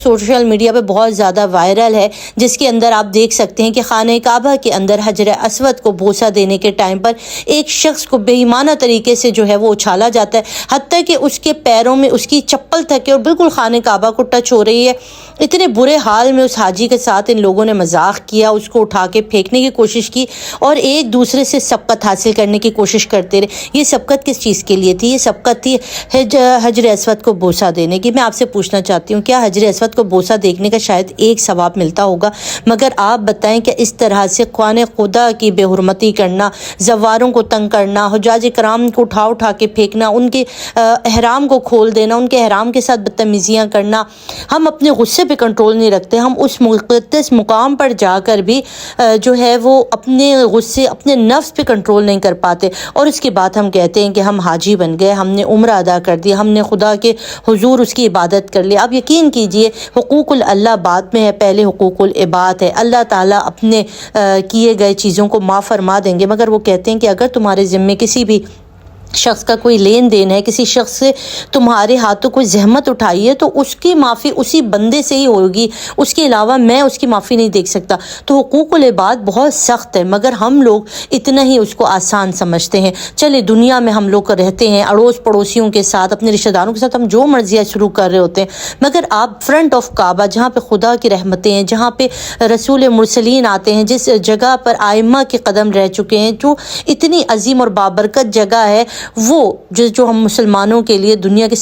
Social media پہ بہت زیادہ وائرل ہے، جس کے اندر آپ دیکھ سکتے ہیں کہ خانہ کعبہ کے اندر حجر اسود کو بوسہ دینے کے ٹائم پر ایک شخص کو بے ایمانہ طریقے سے جو ہے وہ اچھالا جاتا ہے، حتیٰ کہ اس کے پیروں میں اس کی چپل تک ہے اور بالکل خانہ کعبہ کو ٹچ ہو رہی ہے۔ اتنے برے حال میں اس حاجی کے ساتھ ان لوگوں نے مذاق کیا، اس کو اٹھا کے پھینکنے کی کوشش کی اور ایک دوسرے سے سبقت حاصل کرنے کی کوشش کرتے رہے۔ یہ سبقت کس چیز کے لیے تھی؟ یہ سبقت تھی حجر اسود کو بوسہ دینے کی۔ میں آپ سے پوچھنا چاہتی ہوں، کیا حجر اسود کو بوسہ دیکھنے کا شاید ایک ثواب ملتا ہوگا؟ مگر آپ بتائیں کہ اس طرح سے خوان خدا کی بے حرمتی کرنا، زواروں کو تنگ کرنا، حجاج کرام کو اٹھا کے پھینکنا، ان کے احرام کو کھول دینا، ان کے احرام کے ساتھ بدتمیزیاں کرنا، ہم اپنے غصے پہ کنٹرول نہیں رکھتے۔ ہم اس مقدس مقام پر جا کر بھی جو ہے وہ اپنے غصے، اپنے نفس پہ کنٹرول نہیں کر پاتے، اور اس کے بعد ہم کہتے ہیں کہ ہم حاجی بن گئے، ہم نے عمرہ ادا کر دیا، ہم نے خدا کے حضور اس کی عبادت کر لی۔ آپ یقین کیجئے، حقوق اللہ بعد میں ہے، پہلے حقوق العباد ہے۔ اللہ تعالیٰ اپنے کیے گئے چیزوں کو معاف فرما دیں گے، مگر وہ کہتے ہیں کہ اگر تمہارے ذمے کسی بھی شخص کا کوئی لین دین ہے، کسی شخص سے تمہارے ہاتھوں کوئی زحمت اٹھائی ہے، تو اس کی معافی اسی بندے سے ہی ہوگی، اس کے علاوہ میں اس کی معافی نہیں دیکھ سکتا۔ تو حقوق العباد بہت سخت ہے، مگر ہم لوگ اتنا ہی اس کو آسان سمجھتے ہیں۔ چلے دنیا میں ہم لوگ رہتے ہیں، اڑوس پڑوسیوں کے ساتھ، اپنے رشتہ داروں کے ساتھ ہم جو مرضیاں شروع کر رہے ہوتے ہیں، مگر آپ فرنٹ آف کعبہ، جہاں پہ خدا کی رحمتیں ہیں، جہاں پہ رسول مرسلین آتے ہیں، جس جگہ پر ائمہ کے قدم رہ چکے ہیں، جو اتنی عظیم اور بابرکت جگہ ہے، وہ جو ہم مسلمانوں کے لیے دنیا کے